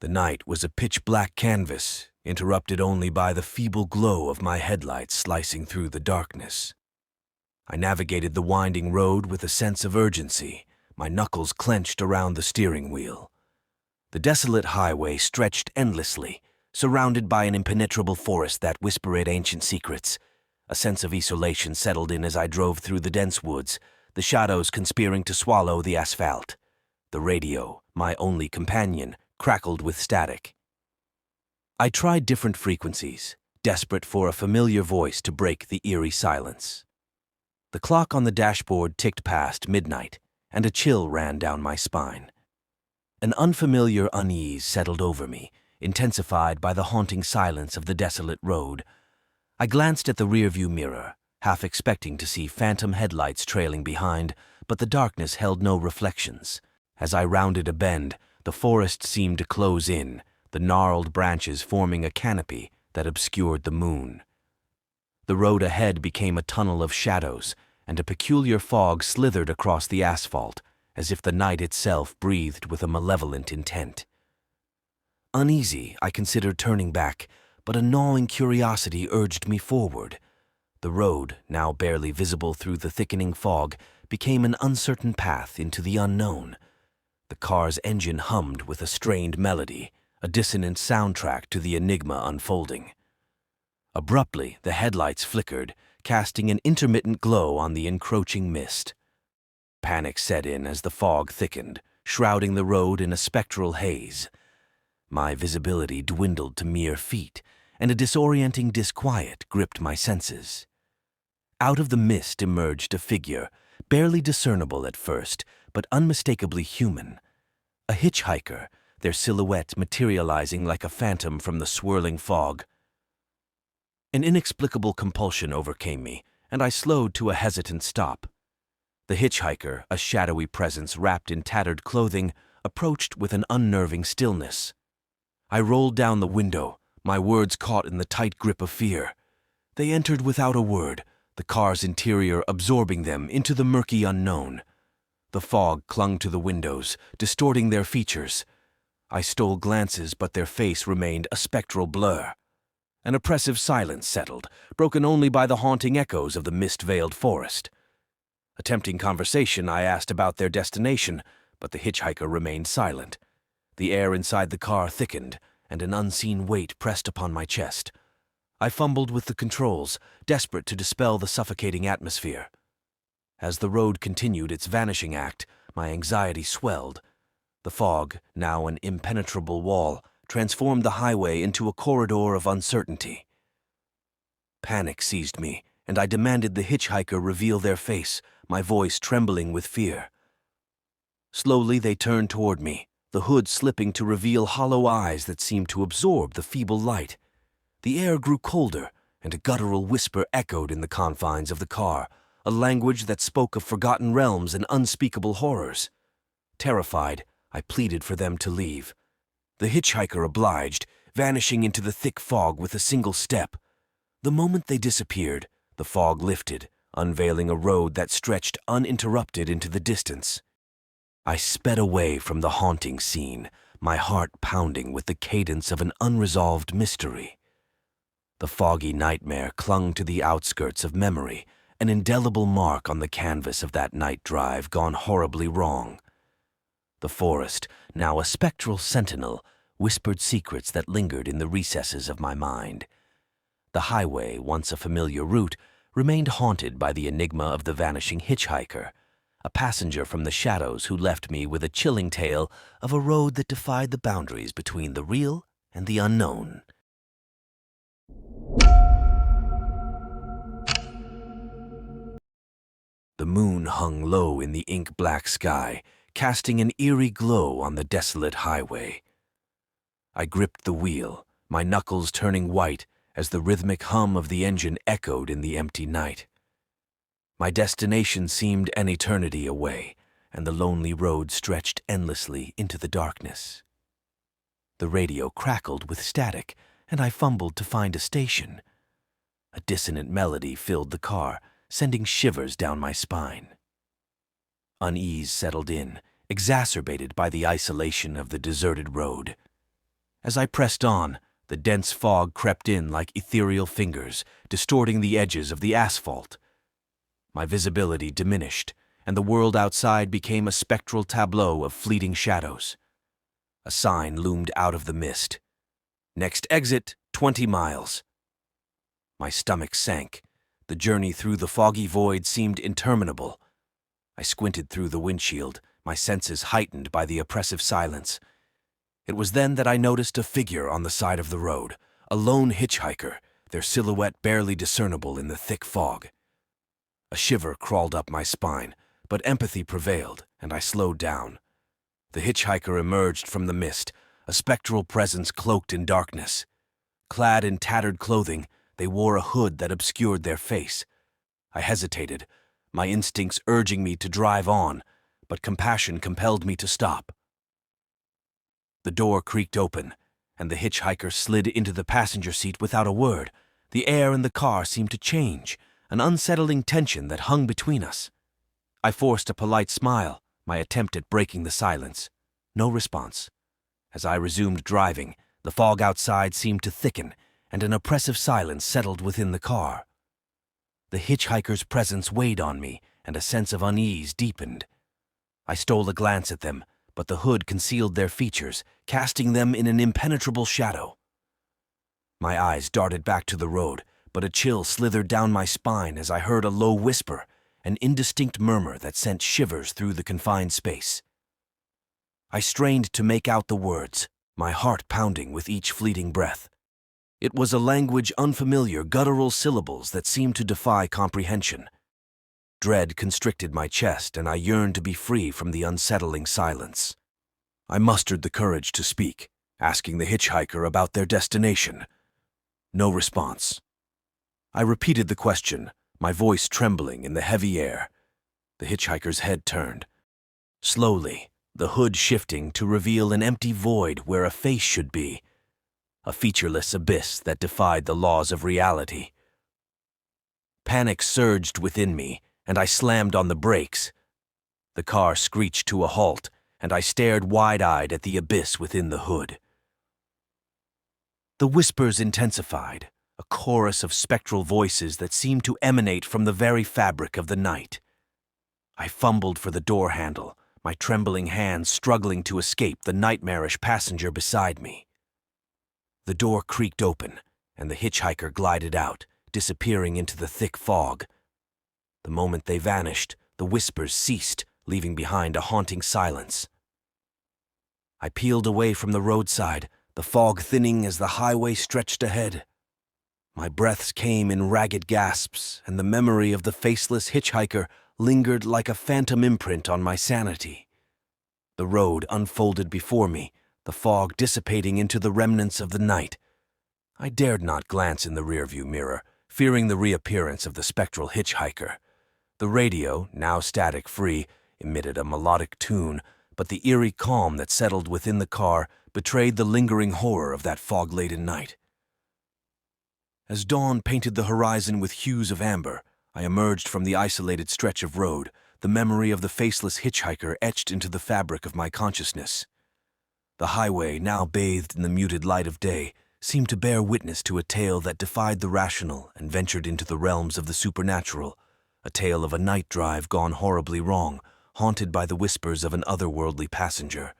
The night was a pitch-black canvas, interrupted only by the feeble glow of my headlights slicing through the darkness. I navigated the winding road with a sense of urgency, my knuckles clenched around the steering wheel. The desolate highway stretched endlessly, surrounded by an impenetrable forest that whispered ancient secrets. A sense of isolation settled in as I drove through the dense woods, the shadows conspiring to swallow the asphalt. The radio, my only companion, crackled with static. I tried different frequencies, desperate for a familiar voice to break the eerie silence. The clock on the dashboard ticked past midnight, and a chill ran down my spine. An unfamiliar unease settled over me, intensified by the haunting silence of the desolate road. I glanced at the rearview mirror, half expecting to see phantom headlights trailing behind, but the darkness held no reflections. As I rounded a bend, the forest seemed to close in, the gnarled branches forming a canopy that obscured the moon. The road ahead became a tunnel of shadows, and a peculiar fog slithered across the asphalt, as if the night itself breathed with a malevolent intent. Uneasy, I considered turning back, but a gnawing curiosity urged me forward. The road, now barely visible through the thickening fog, became an uncertain path into the unknown. The car's engine hummed with a strained melody, a dissonant soundtrack to the enigma unfolding. Abruptly, the headlights flickered, casting an intermittent glow on the encroaching mist. Panic set in as the fog thickened, shrouding the road in a spectral haze. My visibility dwindled to mere feet, and a disorienting disquiet gripped my senses. Out of the mist emerged a figure, barely discernible at first, but unmistakably human. A hitchhiker, their silhouette materializing like a phantom from the swirling fog. An inexplicable compulsion overcame me, and I slowed to a hesitant stop. The hitchhiker, a shadowy presence wrapped in tattered clothing, approached with an unnerving stillness. I rolled down the window, my words caught in the tight grip of fear. They entered without a word, the car's interior absorbing them into the murky unknown. The fog clung to the windows, distorting their features. I stole glances, but their face remained a spectral blur. An oppressive silence settled, broken only by the haunting echoes of the mist-veiled forest. Attempting conversation, I asked about their destination, but the hitchhiker remained silent. The air inside the car thickened, and an unseen weight pressed upon my chest. I fumbled with the controls, desperate to dispel the suffocating atmosphere. As the road continued its vanishing act, my anxiety swelled. The fog, now an impenetrable wall, transformed the highway into a corridor of uncertainty. Panic seized me, and I demanded the hitchhiker reveal their face, my voice trembling with fear. Slowly they turned toward me, the hood slipping to reveal hollow eyes that seemed to absorb the feeble light. The air grew colder, and a guttural whisper echoed in the confines of the car, a language that spoke of forgotten realms and unspeakable horrors. Terrified, I pleaded for them to leave. The hitchhiker obliged, vanishing into the thick fog with a single step. The moment they disappeared, the fog lifted, unveiling a road that stretched uninterrupted into the distance. I sped away from the haunting scene, my heart pounding with the cadence of an unresolved mystery. The foggy nightmare clung to the outskirts of memory, an indelible mark on the canvas of that night drive gone horribly wrong. The forest, now a spectral sentinel, whispered secrets that lingered in the recesses of my mind. The highway, once a familiar route, remained haunted by the enigma of the vanishing hitchhiker, a passenger from the shadows who left me with a chilling tale of a road that defied the boundaries between the real and the unknown. The moon hung low in the ink-black sky, casting an eerie glow on the desolate highway. I gripped the wheel, my knuckles turning white as the rhythmic hum of the engine echoed in the empty night. My destination seemed an eternity away, and the lonely road stretched endlessly into the darkness. The radio crackled with static, and I fumbled to find a station. A dissonant melody filled the car, sending shivers down my spine. Unease settled in, exacerbated by the isolation of the deserted road. As I pressed on, the dense fog crept in like ethereal fingers, distorting the edges of the asphalt. My visibility diminished, and the world outside became a spectral tableau of fleeting shadows. A sign loomed out of the mist. "Next exit, 20 miles." My stomach sank. The journey through the foggy void seemed interminable. I squinted through the windshield, my senses heightened by the oppressive silence. It was then that I noticed a figure on the side of the road, a lone hitchhiker, their silhouette barely discernible in the thick fog. A shiver crawled up my spine, but empathy prevailed, and I slowed down. The hitchhiker emerged from the mist, a spectral presence cloaked in darkness. Clad in tattered clothing, they wore a hood that obscured their face. I hesitated, my instincts urging me to drive on, but compassion compelled me to stop. The door creaked open, and the hitchhiker slid into the passenger seat without a word. The air in the car seemed to change, an unsettling tension that hung between us. I forced a polite smile, my attempt at breaking the silence. No response. As I resumed driving, the fog outside seemed to thicken, and an oppressive silence settled within the car. The hitchhiker's presence weighed on me, and a sense of unease deepened. I stole a glance at them, but the hood concealed their features, casting them in an impenetrable shadow. My eyes darted back to the road, but a chill slithered down my spine as I heard a low whisper, an indistinct murmur that sent shivers through the confined space. I strained to make out the words, my heart pounding with each fleeting breath. It was a language unfamiliar, guttural syllables that seemed to defy comprehension. Dread constricted my chest, and I yearned to be free from the unsettling silence. I mustered the courage to speak, asking the hitchhiker about their destination. No response. I repeated the question, my voice trembling in the heavy air. The hitchhiker's head turned. Slowly, the hood shifting to reveal an empty void where a face should be, a featureless abyss that defied the laws of reality. Panic surged within me, and I slammed on the brakes. The car screeched to a halt, and I stared wide-eyed at the abyss within the hood. The whispers intensified, a chorus of spectral voices that seemed to emanate from the very fabric of the night. I fumbled for the door handle, my trembling hands struggling to escape the nightmarish passenger beside me. The door creaked open, and the hitchhiker glided out, disappearing into the thick fog. The moment they vanished, the whispers ceased, leaving behind a haunting silence. I peeled away from the roadside, the fog thinning as the highway stretched ahead. My breaths came in ragged gasps, and the memory of the faceless hitchhiker lingered like a phantom imprint on my sanity. The road unfolded before me, the fog dissipating into the remnants of the night. I dared not glance in the rearview mirror, fearing the reappearance of the spectral hitchhiker. The radio, now static-free, emitted a melodic tune, but the eerie calm that settled within the car betrayed the lingering horror of that fog-laden night. As dawn painted the horizon with hues of amber, I emerged from the isolated stretch of road, the memory of the faceless hitchhiker etched into the fabric of my consciousness. The highway, now bathed in the muted light of day, seemed to bear witness to a tale that defied the rational and ventured into the realms of the supernatural, a tale of a night drive gone horribly wrong, haunted by the whispers of an otherworldly passenger.